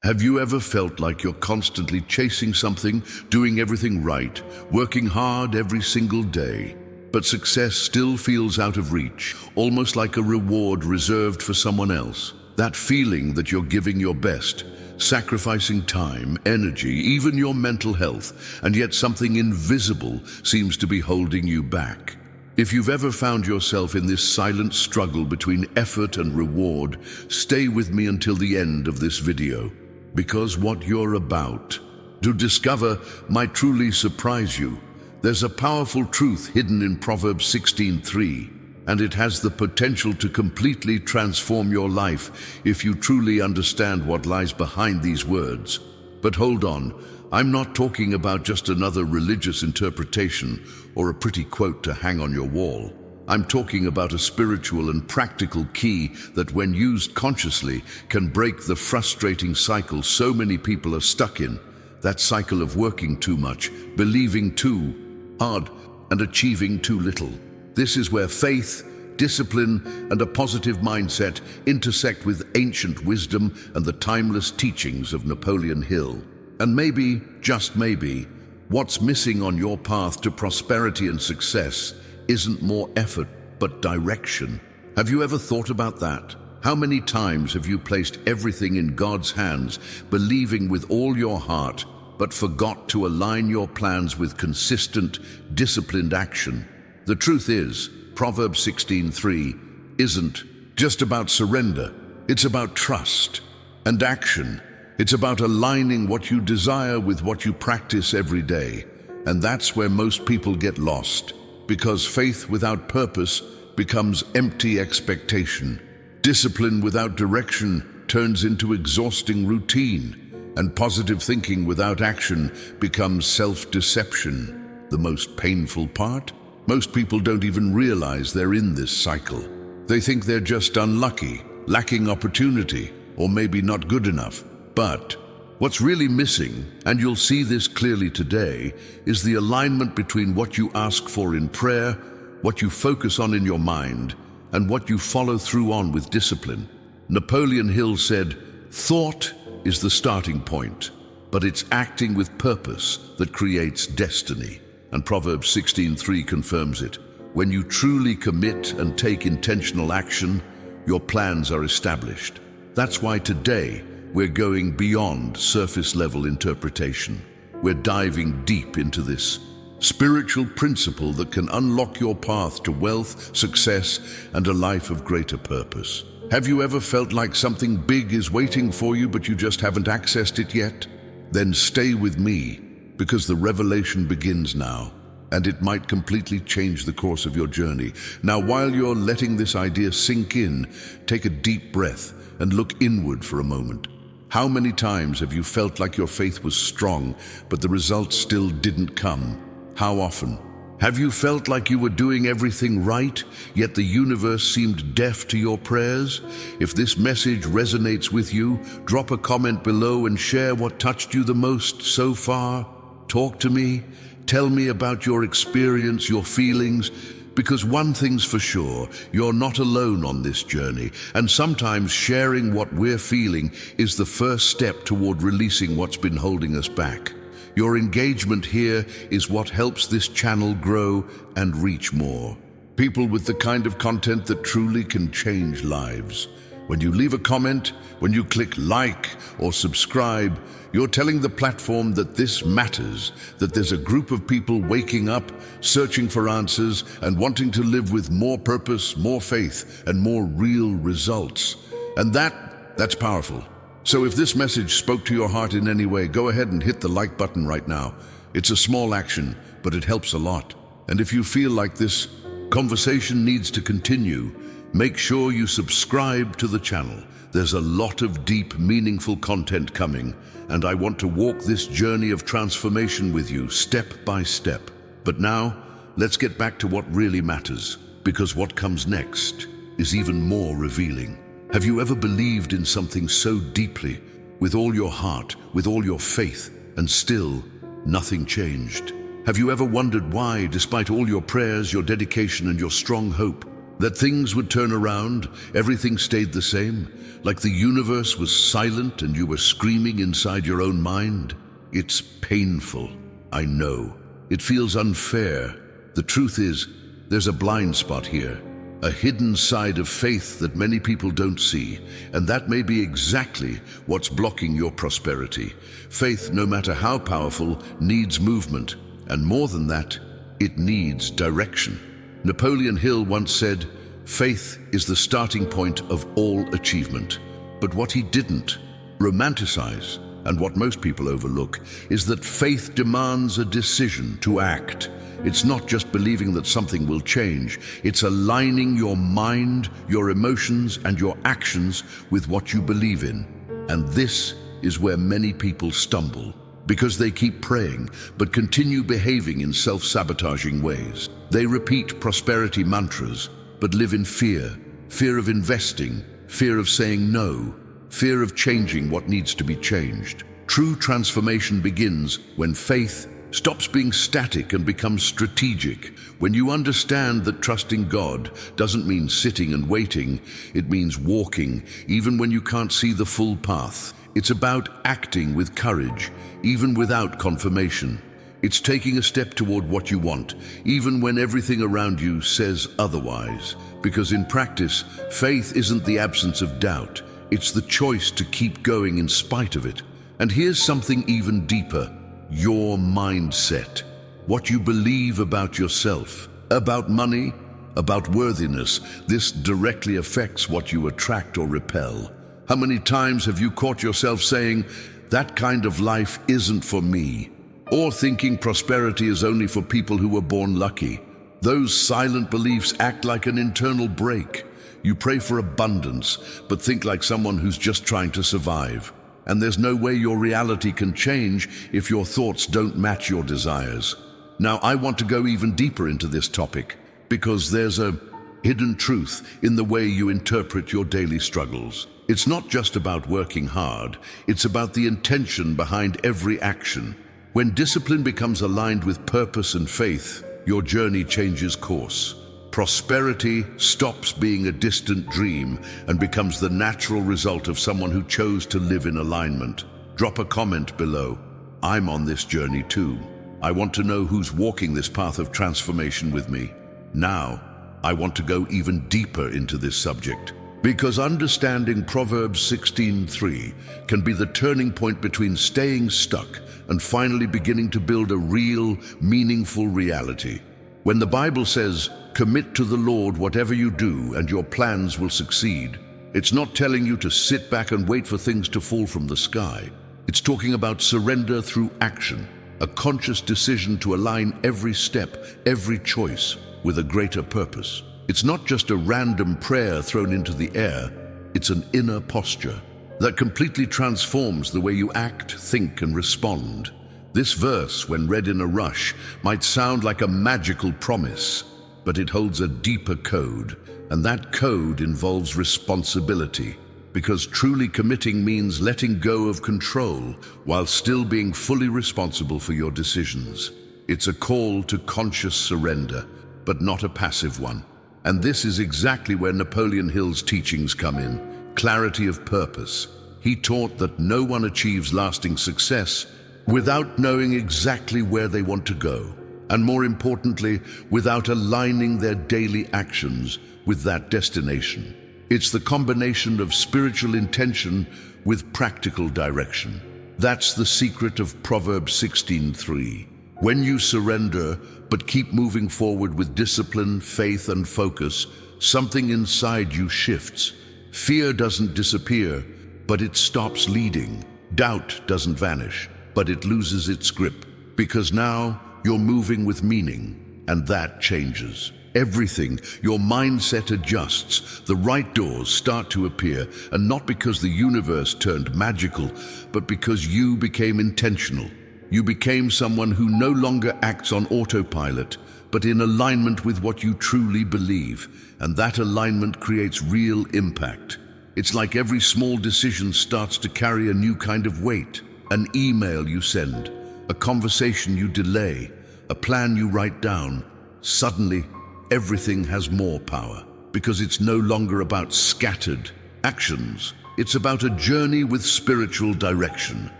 Have you ever felt like you're constantly chasing something, doing everything right, working hard every single day, but success still feels out of reach, almost like a reward reserved for someone else? That feeling that you're giving your best, sacrificing time, energy, even your mental health, and yet something invisible seems to be holding you back. If you've ever found yourself in this silent struggle between effort and reward, stay with me until the end of this video, because what you're about to discover might truly surprise you. There's a powerful truth hidden in Proverbs 16:3, and it has the potential to completely transform your life if you truly understand what lies behind these words. But hold on, I'm not talking about just another religious interpretation or a pretty quote to hang on your wall. I'm talking about a spiritual and practical key that, when used consciously, can break the frustrating cycle so many people are stuck in. That cycle of working too much, believing too hard, and achieving too little. This is where faith, discipline, and a positive mindset intersect with ancient wisdom and the timeless teachings of Napoleon Hill. And maybe, just maybe, what's missing on your path to prosperity and success isn't more effort, but direction. Have you ever thought about that? How many times have you placed everything in God's hands, believing with all your heart, but forgot to align your plans with consistent, disciplined action? The truth is, Proverbs 16:3 isn't just about surrender. It's about trust and action. It's about aligning what you desire with what you practice every day. And that's where most people get lost, because faith without purpose becomes empty expectation. Discipline without direction turns into exhausting routine, and positive thinking without action becomes self-deception. The most painful part? Most people don't even realize they're in this cycle. They think they're just unlucky, lacking opportunity, or maybe not good enough. But what's really missing, and you'll see this clearly today, is the alignment between what you ask for in prayer, what you focus on in your mind, and what you follow through on with discipline. Napoleon Hill said, "Thought is the starting point, but it's acting with purpose that creates destiny." And Proverbs 16:3 confirms it. When you truly commit and take intentional action, your plans are established. That's why today, we're going beyond surface-level interpretation. We're diving deep into this spiritual principle that can unlock your path to wealth, success, and a life of greater purpose. Have you ever felt like something big is waiting for you, but you just haven't accessed it yet? Then stay with me, because the revelation begins now, and it might completely change the course of your journey. Now, while you're letting this idea sink in, take a deep breath and look inward for a moment. How many times have you felt like your faith was strong, but the results still didn't come? How often? Have you felt like you were doing everything right, yet the universe seemed deaf to your prayers? If this message resonates with you, drop a comment below and share what touched you the most so far. Talk to me. Tell me about your experience, your feelings. Because one thing's for sure, you're not alone on this journey, and sometimes sharing what we're feeling is the first step toward releasing what's been holding us back. Your engagement here is what helps this channel grow and reach more people with the kind of content that truly can change lives. When you leave a comment, when you click like or subscribe, you're telling the platform that this matters, that there's a group of people waking up, searching for answers, and wanting to live with more purpose, more faith, and more real results. And that's powerful. So if this message spoke to your heart in any way, go ahead and hit the like button right now. It's a small action, but it helps a lot. And if you feel like this conversation needs to continue, make sure you subscribe to the channel. There's a lot of deep, meaningful content coming, and I want to walk this journey of transformation with you step by step. But now, let's get back to what really matters, because what comes next is even more revealing. Have you ever believed in something so deeply, with all your heart, with all your faith, and still nothing changed? Have you ever wondered why, despite all your prayers, your dedication, and your strong hope, That things would turn around, everything stayed the same, like the universe was silent and you were screaming inside your own mind. It's painful, I know. It feels unfair. The truth is, there's a blind spot here, a hidden side of faith that many people don't see, and that may be exactly what's blocking your prosperity. Faith, no matter how powerful, needs movement, and more than that, it needs direction. Napoleon Hill once said, "Faith is the starting point of all achievement." But what he didn't romanticize, and what most people overlook, is that faith demands a decision to act. It's not just believing that something will change. It's aligning your mind, your emotions, and your actions with what you believe in. And this is where many people stumble, because they keep praying, but continue behaving in self-sabotaging ways. They repeat prosperity mantras, but live in fear. Fear of investing, fear of saying no, fear of changing what needs to be changed. True transformation begins when faith stops being static and becomes strategic. When you understand that trusting God doesn't mean sitting and waiting, it means walking, even when you can't see the full path. It's about acting with courage, even without confirmation. It's taking a step toward what you want, even when everything around you says otherwise. Because in practice, faith isn't the absence of doubt. It's the choice to keep going in spite of it. And here's something even deeper: your mindset. What you believe about yourself, about money, about worthiness. This directly affects what you attract or repel. How many times have you caught yourself saying, "That kind of life isn't for me," or thinking prosperity is only for people who were born lucky? Those silent beliefs act like an internal brake. You pray for abundance, but think like someone who's just trying to survive. And there's no way your reality can change if your thoughts don't match your desires. Now, I want to go even deeper into this topic, because there's a hidden truth in the way you interpret your daily struggles. It's not just about working hard, it's about the intention behind every action. When discipline becomes aligned with purpose and faith, your journey changes course. Prosperity stops being a distant dream and becomes the natural result of someone who chose to live in alignment. Drop a comment below. I'm on this journey too. I want to know who's walking this path of transformation with me. Now, I want to go even deeper into this subject, because understanding Proverbs 16:3 can be the turning point between staying stuck and finally beginning to build a real, meaningful reality. When the Bible says, "Commit to the Lord whatever you do, and your plans will succeed," it's not telling you to sit back and wait for things to fall from the sky. It's talking about surrender through action, a conscious decision to align every step, every choice, with a greater purpose. It's not just a random prayer thrown into the air, it's an inner posture that completely transforms the way you act, think, and respond. This verse, when read in a rush, might sound like a magical promise, but it holds a deeper code, and that code involves responsibility, because truly committing means letting go of control while still being fully responsible for your decisions. It's a call to conscious surrender, but not a passive one. And this is exactly where Napoleon Hill's teachings come in: clarity of purpose. He taught that no one achieves lasting success without knowing exactly where they want to go, and more importantly, without aligning their daily actions with that destination. It's the combination of spiritual intention with practical direction. That's the secret of Proverbs 16:3. When you surrender, but keep moving forward with discipline, faith, and focus, something inside you shifts. Fear doesn't disappear, but it stops leading. Doubt doesn't vanish, but it loses its grip, because now you're moving with meaning, and that changes everything. Your mindset adjusts, the right doors start to appear, and not because the universe turned magical, but because you became intentional. You became someone who no longer acts on autopilot, but in alignment with what you truly believe, and that alignment creates real impact. It's like every small decision starts to carry a new kind of weight. An email you send, a conversation you delay, a plan you write down. Suddenly, everything has more power. because it's no longer about scattered actions. It's about a journey with spiritual direction.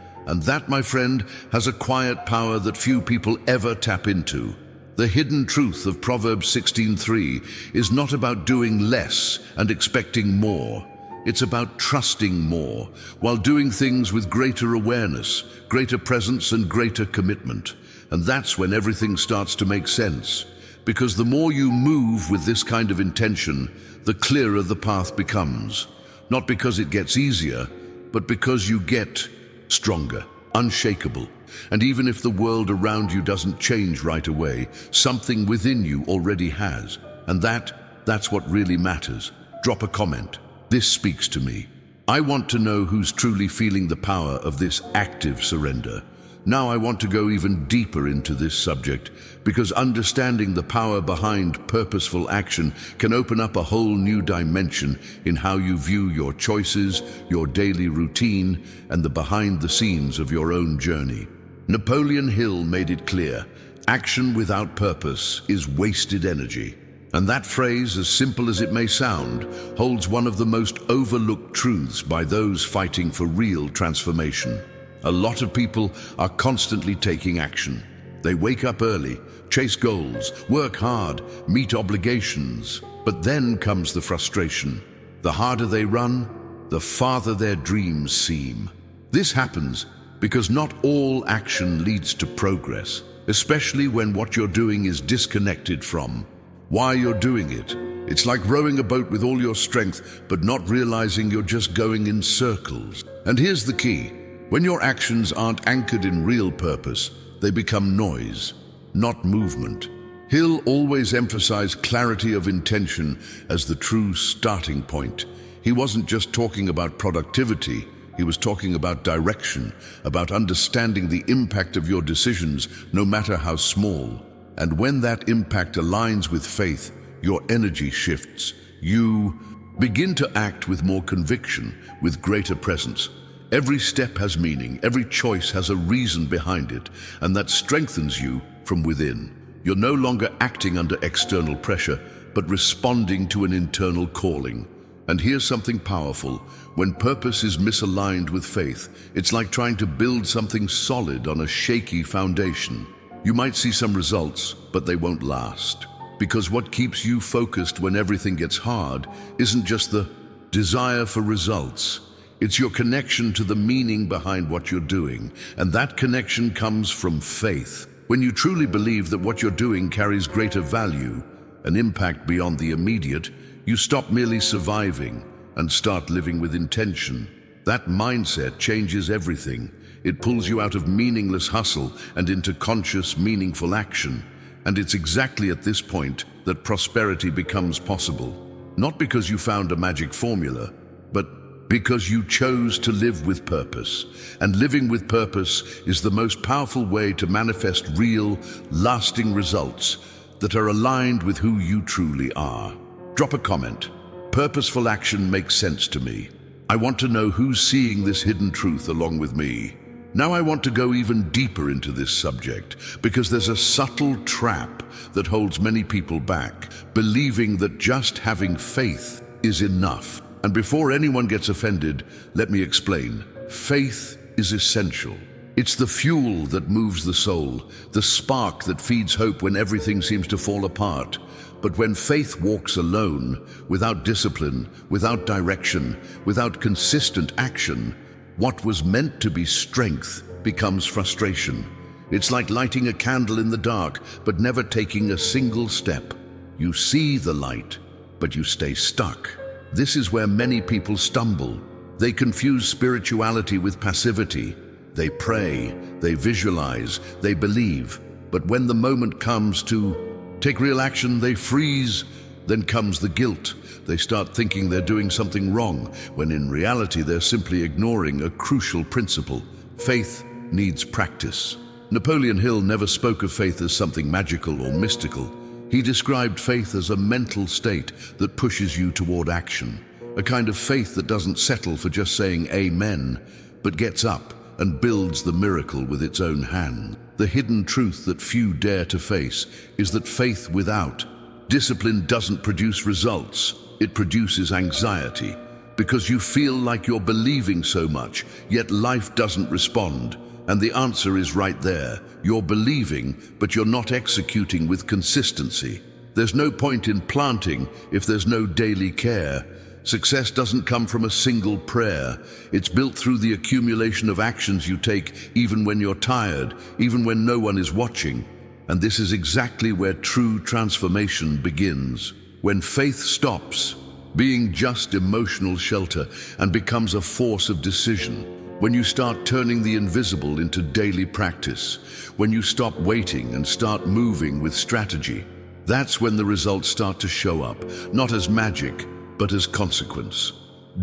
And that, my friend, has a quiet power that few people ever tap into. The hidden truth of Proverbs 16:3 is not about doing less and expecting more. It's about trusting more, while doing things with greater awareness, greater presence, and greater commitment. And that's when everything starts to make sense. Because the more you move with this kind of intention, the clearer the path becomes. Not because it gets easier, but because you get stronger, unshakable. And even if the world around you doesn't change right away, something within you already has. And that's what really matters. Drop a comment. This speaks to me. I want to know who's truly feeling the power of this active surrender. Now I want to go even deeper into this subject, because understanding the power behind purposeful action can open up a whole new dimension in how you view your choices, your daily routine, and the behind the scenes of your own journey. Napoleon Hill made it clear, action without purpose is wasted energy. And that phrase, as simple as it may sound, holds one of the most overlooked truths by those fighting for real transformation. A lot of people are constantly taking action. They wake up early, chase goals, work hard, meet obligations. But then comes the frustration. The harder they run, the farther their dreams seem. This happens because not all action leads to progress, especially when what you're doing is disconnected from why you're doing it. It's like rowing a boat with all your strength, but not realizing you're just going in circles. And here's the key. When your actions aren't anchored in real purpose, they become noise, not movement. Hill always emphasized clarity of intention as the true starting point. He wasn't just talking about productivity, he was talking about direction, about understanding the impact of your decisions, no matter how small. And when that impact aligns with faith, your energy shifts. You begin to act with more conviction, with greater presence. Every step has meaning, every choice has a reason behind it, and that strengthens you from within. You're no longer acting under external pressure, but responding to an internal calling. And here's something powerful. When purpose is misaligned with faith, it's like trying to build something solid on a shaky foundation. You might see some results, but they won't last. Because what keeps you focused when everything gets hard isn't just the desire for results. It's your connection to the meaning behind what you're doing, and that connection comes from faith. When you truly believe that what you're doing carries greater value, an impact beyond the immediate, you stop merely surviving and start living with intention. That mindset changes everything. It pulls you out of meaningless hustle and into conscious, meaningful action. And it's exactly at this point that prosperity becomes possible. Not because you found a magic formula, but because you chose to live with purpose. And living with purpose is the most powerful way to manifest real, lasting results that are aligned with who you truly are. Drop a comment. Purposeful action makes sense to me. I want to know who's seeing this hidden truth along with me. Now I want to go even deeper into this subject, because there's a subtle trap that holds many people back, believing that just having faith is enough. And before anyone gets offended, let me explain. Faith is essential. It's the fuel that moves the soul, the spark that feeds hope when everything seems to fall apart. But when faith walks alone, without discipline, without direction, without consistent action, what was meant to be strength becomes frustration. It's like lighting a candle in the dark, but never taking a single step. You see the light, but you stay stuck. This is where many people stumble. They confuse spirituality with passivity. They pray, they visualize, they believe. But when the moment comes to take real action, they freeze. Then comes the guilt. They start thinking they're doing something wrong, when in reality they're simply ignoring a crucial principle. Faith needs practice. Napoleon Hill never spoke of faith as something magical or mystical. He described faith as a mental state that pushes you toward action, a kind of faith that doesn't settle for just saying amen, but gets up and builds the miracle with its own hand. The hidden truth that few dare to face is that faith without discipline doesn't produce results. it produces anxiety, because you feel like you're believing so much, yet life doesn't respond. And the answer is right there. You're believing, but you're not executing with consistency. There's no point in planting if there's no daily care. Success doesn't come from a single prayer. It's built through the accumulation of actions you take, even when you're tired, even when no one is watching. And this is exactly where true transformation begins. When faith stops being just emotional shelter and becomes a force of decision. When you start turning the invisible into daily practice. When you stop waiting and start moving with strategy. That's when the results start to show up, not as magic, but as consequence.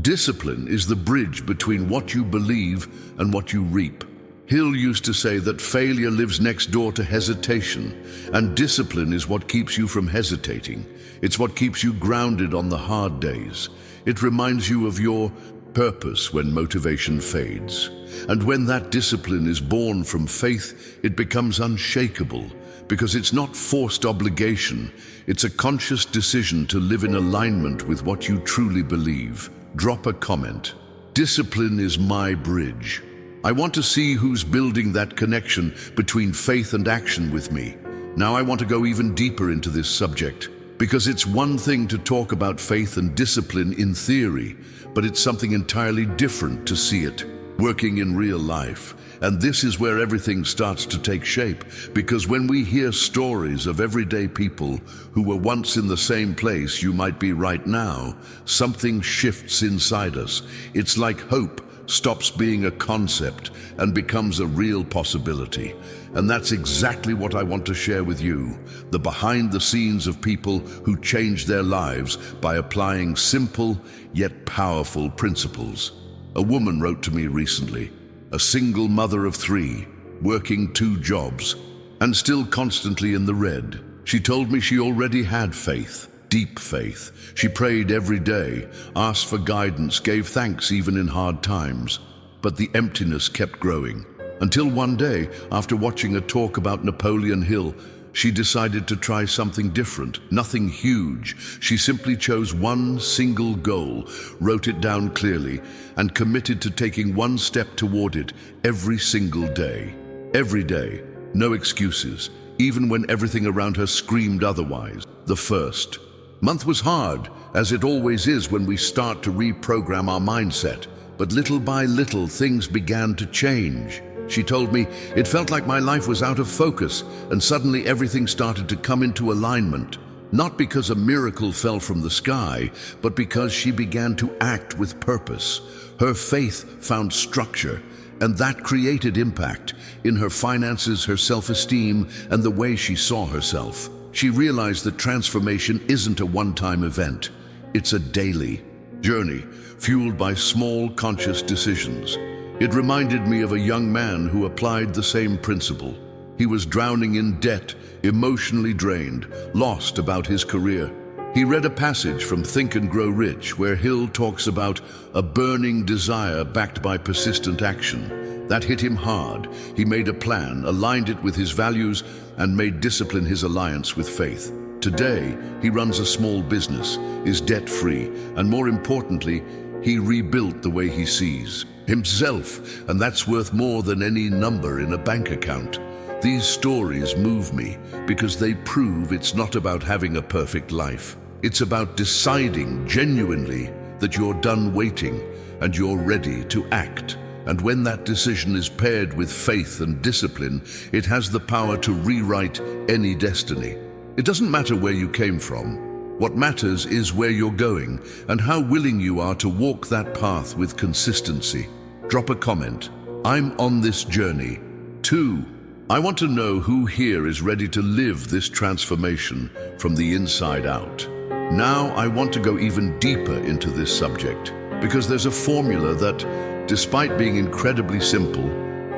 Discipline is the bridge between what you believe and what you reap. Hill used to say that failure lives next door to hesitation, and discipline is what keeps you from hesitating. It's what keeps you grounded on the hard days. It reminds you of your purpose when motivation fades. And when that discipline is born from faith, it becomes unshakable, because it's not forced obligation. It's a conscious decision to live in alignment with what you truly believe. Drop a comment. Discipline is my bridge. I want to see who's building that connection between faith and action with me. Now I want to go even deeper into this subject, because it's one thing to talk about faith and discipline in theory, but it's something entirely different to see it working in real life. And this is where everything starts to take shape, because when we hear stories of everyday people who were once in the same place you might be right now, something shifts inside us. It's like hope stops being a concept and becomes a real possibility. And that's exactly what I want to share with you, the behind the scenes of people who changed their lives by applying simple yet powerful principles. A woman wrote to me recently, a single mother of 3, working 2 jobs, and still constantly in the red. She told me she already had faith. Deep faith. She prayed every day, asked for guidance, gave thanks even in hard times. But the emptiness kept growing. Until one day, after watching a talk about Napoleon Hill, she decided to try something different, nothing huge. She simply chose one single goal, wrote it down clearly, and committed to taking one step toward it every single day. Every day. No excuses, even when everything around her screamed otherwise. The first month was hard, as it always is when we start to reprogram our mindset. But little by little, things began to change. She told me, it felt like my life was out of focus, and suddenly everything started to come into alignment. Not because a miracle fell from the sky, but because she began to act with purpose. Her faith found structure, and that created impact in her finances, her self-esteem, and the way she saw herself. She realized that transformation isn't a one-time event. It's a daily journey, fueled by small, conscious decisions. It reminded me of a young man who applied the same principle. He was drowning in debt, emotionally drained, lost about his career. He read a passage from Think and Grow Rich where Hill talks about a burning desire backed by persistent action. That hit him hard. He made a plan, aligned it with his values, and made discipline his alliance with faith. Today, he runs a small business, is debt-free, and more importantly, he rebuilt the way he sees himself, and that's worth more than any number in a bank account. These stories move me because they prove it's not about having a perfect life. It's about deciding genuinely that you're done waiting and you're ready to act. And when that decision is paired with faith and discipline, it has the power to rewrite any destiny. It doesn't matter where you came from. What matters is where you're going and how willing you are to walk that path with consistency. Drop a comment. I'm on this journey. 2. I want to know who here is ready to live this transformation from the inside out. Now I want to go even deeper into this subject, because there's a formula that, despite being incredibly simple,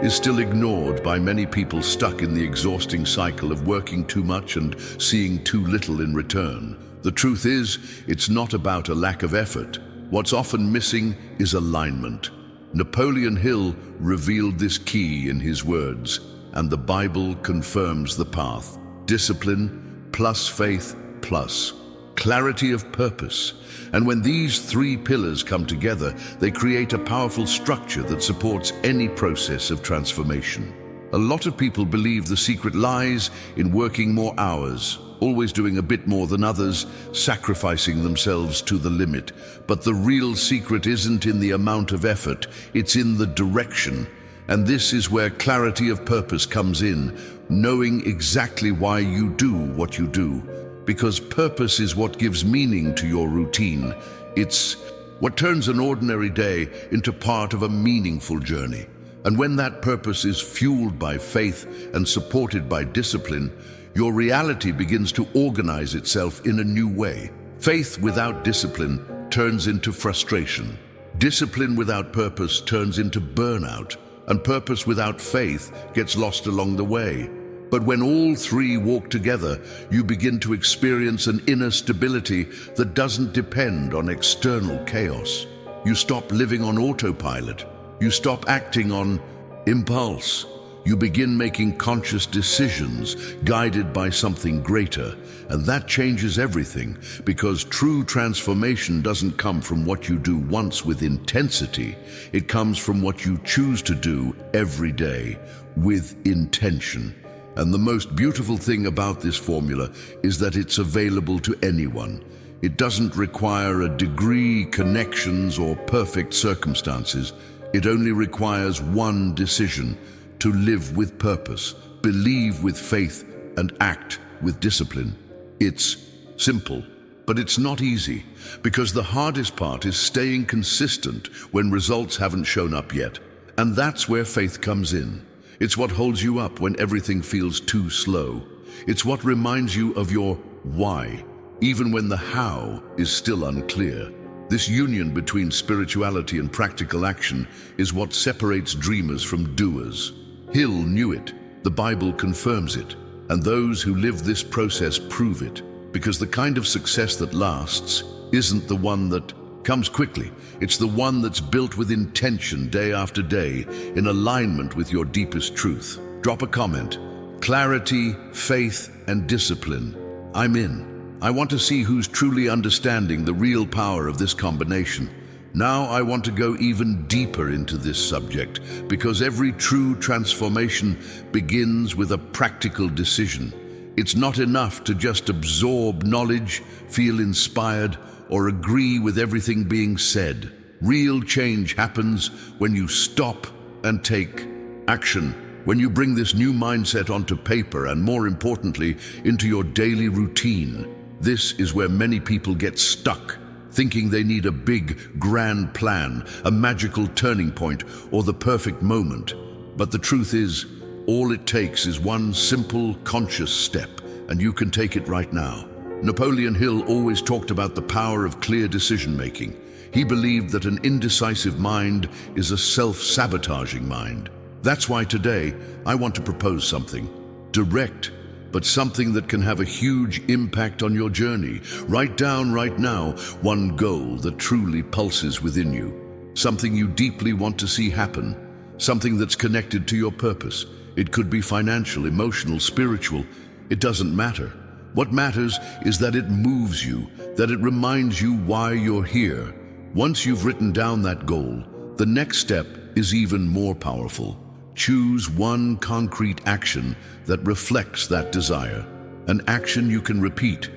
is still ignored by many people stuck in the exhausting cycle of working too much and seeing too little in return. The truth is, it's not about a lack of effort. What's often missing is alignment. Napoleon Hill revealed this key in his words, and the Bible confirms the path. Discipline plus faith plus clarity of purpose. And when these three pillars come together, they create a powerful structure that supports any process of transformation. A lot of people believe the secret lies in working more hours, always doing a bit more than others, sacrificing themselves to the limit. But the real secret isn't in the amount of effort, it's in the direction. And this is where clarity of purpose comes in, knowing exactly why you do what you do. Because purpose is what gives meaning to your routine. It's what turns an ordinary day into part of a meaningful journey. And when that purpose is fueled by faith and supported by discipline, your reality begins to organize itself in a new way. Faith without discipline turns into frustration. Discipline without purpose turns into burnout. And purpose without faith gets lost along the way. But when all three walk together, you begin to experience an inner stability that doesn't depend on external chaos. You stop living on autopilot. You stop acting on impulse. You begin making conscious decisions guided by something greater. And that changes everything, because true transformation doesn't come from what you do once with intensity. It comes from what you choose to do every day with intention. And the most beautiful thing about this formula is that it's available to anyone. It doesn't require a degree, connections, or perfect circumstances. It only requires one decision: to live with purpose, believe with faith, and act with discipline. It's simple, but it's not easy, because the hardest part is staying consistent when results haven't shown up yet. And that's where faith comes in. It's what holds you up when everything feels too slow. It's what reminds you of your why, even when the how is still unclear. This union between spirituality and practical action is what separates dreamers from doers. Hill knew it, the Bible confirms it, and those who live this process prove it, because the kind of success that lasts isn't the one that comes quickly. It's the one that's built with intention day after day, in alignment with your deepest truth. Drop a comment. Clarity, faith, and discipline. I'm in. I want to see who's truly understanding the real power of this combination. Now I want to go even deeper into this subject, because every true transformation begins with a practical decision. It's not enough to just absorb knowledge, feel inspired, or agree with everything being said. Real change happens when you stop and take action, when you bring this new mindset onto paper and, more importantly, into your daily routine. This is where many people get stuck, thinking they need a big, grand plan, a magical turning point, or the perfect moment. But the truth is, all it takes is one simple, conscious step, and you can take it right now. Napoleon Hill always talked about the power of clear decision-making. He believed that an indecisive mind is a self-sabotaging mind. That's why today I want to propose something direct, but something that can have a huge impact on your journey. Write down right now one goal that truly pulses within you, something you deeply want to see happen, something that's connected to your purpose. It could be financial, emotional, spiritual. It doesn't matter. What matters is that it moves you, that it reminds you why you're here. Once you've written down that goal, the next step is even more powerful. Choose one concrete action that reflects that desire, an action you can repeat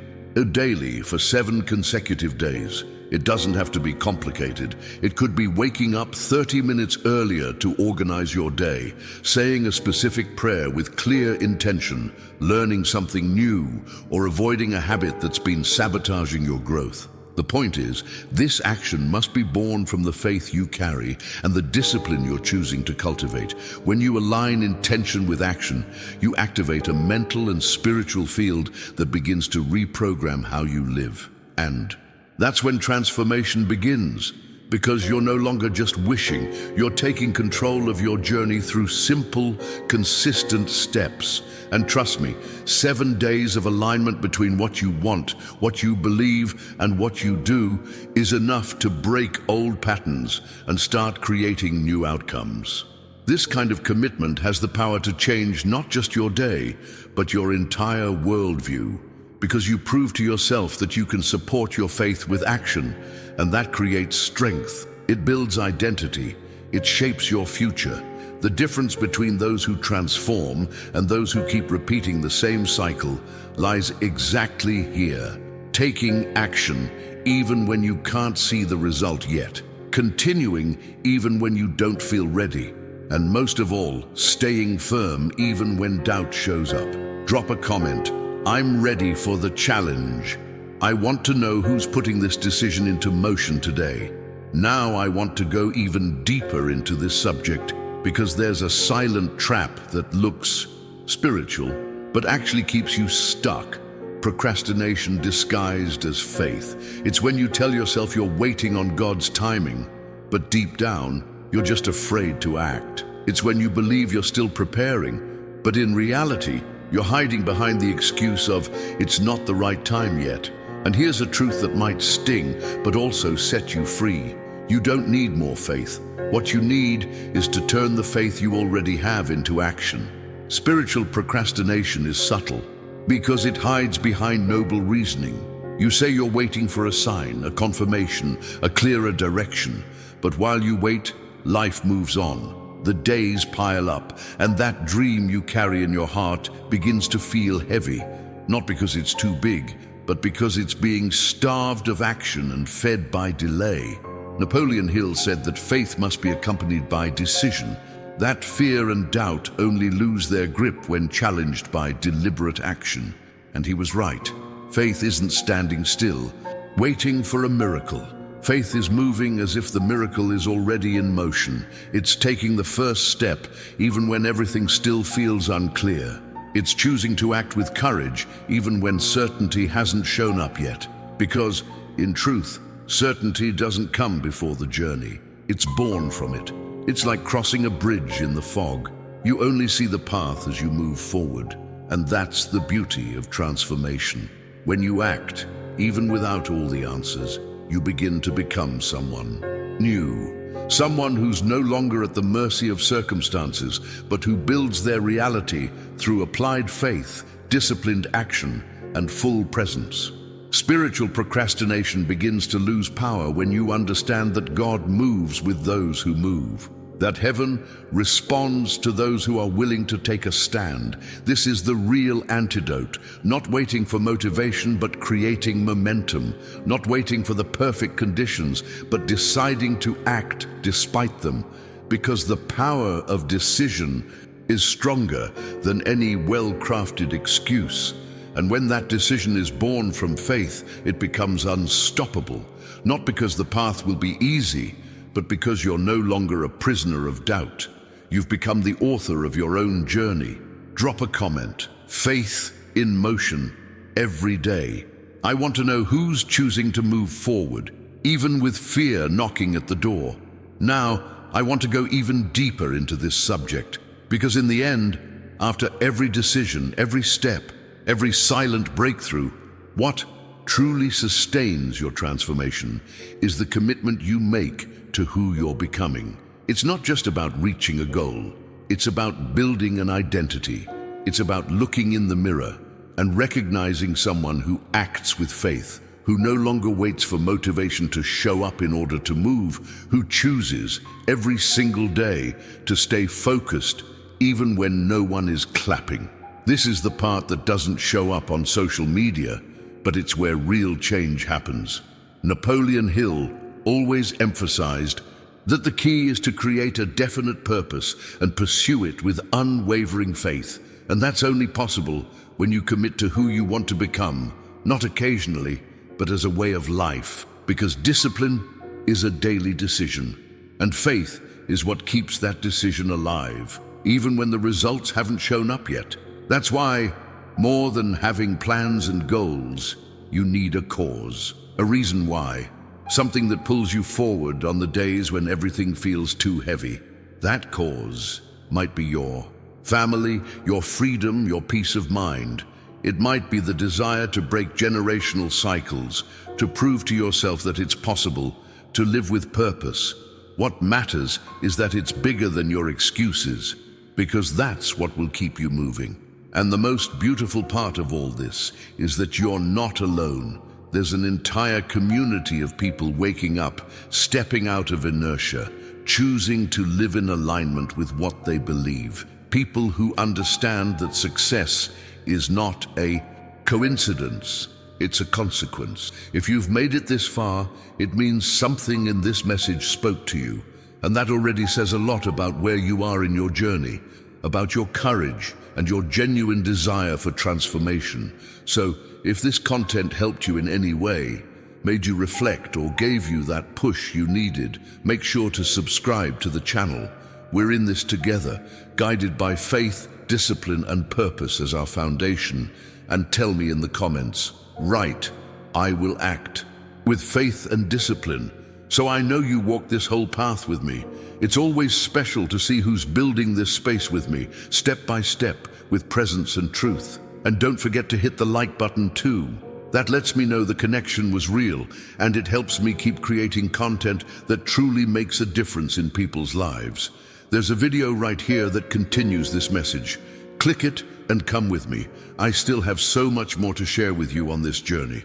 daily for 7 consecutive days. It doesn't have to be complicated. It could be waking up 30 minutes earlier to organize your day, saying a specific prayer with clear intention, learning something new, or avoiding a habit that's been sabotaging your growth. The point is, this action must be born from the faith you carry and the discipline you're choosing to cultivate. When you align intention with action, you activate a mental and spiritual field that begins to reprogram how you live. And that's when transformation begins, because you're no longer just wishing, you're taking control of your journey through simple, consistent steps. And trust me, 7 days of alignment between what you want, what you believe, and what you do is enough to break old patterns and start creating new outcomes. This kind of commitment has the power to change not just your day, but your entire worldview. because you prove to yourself that you can support your faith with action, and that creates strength. It builds identity. It shapes your future. The difference between those who transform and those who keep repeating the same cycle lies exactly here. Taking action even when you can't see the result yet. Continuing even when you don't feel ready. And most of all, staying firm even when doubt shows up. Drop a comment. I'm ready for the challenge. I want to know who's putting this decision into motion today. Now I want to go even deeper into this subject, because there's a silent trap that looks spiritual, but actually keeps you stuck. Procrastination disguised as faith. It's when you tell yourself you're waiting on God's timing, but deep down, you're just afraid to act. It's when you believe you're still preparing, but in reality, you're hiding behind the excuse of, it's not the right time yet. And here's a truth that might sting, but also set you free. You don't need more faith. What you need is to turn the faith you already have into action. Spiritual procrastination is subtle, because it hides behind noble reasoning. You say you're waiting for a sign, a confirmation, a clearer direction. But while you wait, life moves on. The days pile up, and that dream you carry in your heart begins to feel heavy, not because it's too big, but because it's being starved of action and fed by delay. Napoleon Hill said that faith must be accompanied by decision, that fear and doubt only lose their grip when challenged by deliberate action. And he was right. Faith isn't standing still, waiting for a miracle. Faith is moving as if the miracle is already in motion. It's taking the first step, even when everything still feels unclear. It's choosing to act with courage, even when certainty hasn't shown up yet. Because, in truth, certainty doesn't come before the journey. It's born from it. It's like crossing a bridge in the fog. You only see the path as you move forward. And that's the beauty of transformation. When you act, even without all the answers, you begin to become someone new. Someone who's no longer at the mercy of circumstances, but who builds their reality through applied faith, disciplined action, and full presence. Spiritual procrastination begins to lose power when you understand that God moves with those who move, that heaven responds to those who are willing to take a stand. This is the real antidote, not waiting for motivation, but creating momentum, not waiting for the perfect conditions, but deciding to act despite them, because the power of decision is stronger than any well-crafted excuse. And when that decision is born from faith, it becomes unstoppable, not because the path will be easy, but because you're no longer a prisoner of doubt. You've become the author of your own journey. Drop a comment. Faith in motion every day. I want to know who's choosing to move forward, even with fear knocking at the door. Now, I want to go even deeper into this subject, because in the end, after every decision, every step, every silent breakthrough, what truly sustains your transformation is the commitment you make to who you're becoming. It's not just about reaching a goal. It's about building an identity. It's about looking in the mirror and recognizing someone who acts with faith, who no longer waits for motivation to show up in order to move, who chooses every single day to stay focused even when no one is clapping. This is the part that doesn't show up on social media, but it's where real change happens. Napoleon Hill always emphasized that the key is to create a definite purpose and pursue it with unwavering faith. And that's only possible when you commit to who you want to become, not occasionally, but as a way of life. Because discipline is a daily decision, and faith is what keeps that decision alive, even when the results haven't shown up yet. That's why, more than having plans and goals, you need a cause, a reason why. Something that pulls you forward on the days when everything feels too heavy. That cause might be your family, your freedom, your peace of mind. It might be the desire to break generational cycles, to prove to yourself that it's possible to live with purpose. What matters is that it's bigger than your excuses, because that's what will keep you moving. And the most beautiful part of all this is that you're not alone. There's an entire community of people waking up, stepping out of inertia, choosing to live in alignment with what they believe. People who understand that success is not a coincidence, it's a consequence. If you've made it this far, it means something in this message spoke to you. And that already says a lot about where you are in your journey, about your courage and your genuine desire for transformation. So, if this content helped you in any way, made you reflect or gave you that push you needed, make sure to subscribe to the channel. We're in this together, guided by faith, discipline, and purpose as our foundation. And tell me in the comments, right, I will act with faith and discipline. So I know you walked this whole path with me. It's always special to see who's building this space with me, step by step, with presence and truth. And don't forget to hit the like button too. That lets me know the connection was real, and it helps me keep creating content that truly makes a difference in people's lives. There's a video right here that continues this message. Click it and come with me. I still have so much more to share with you on this journey.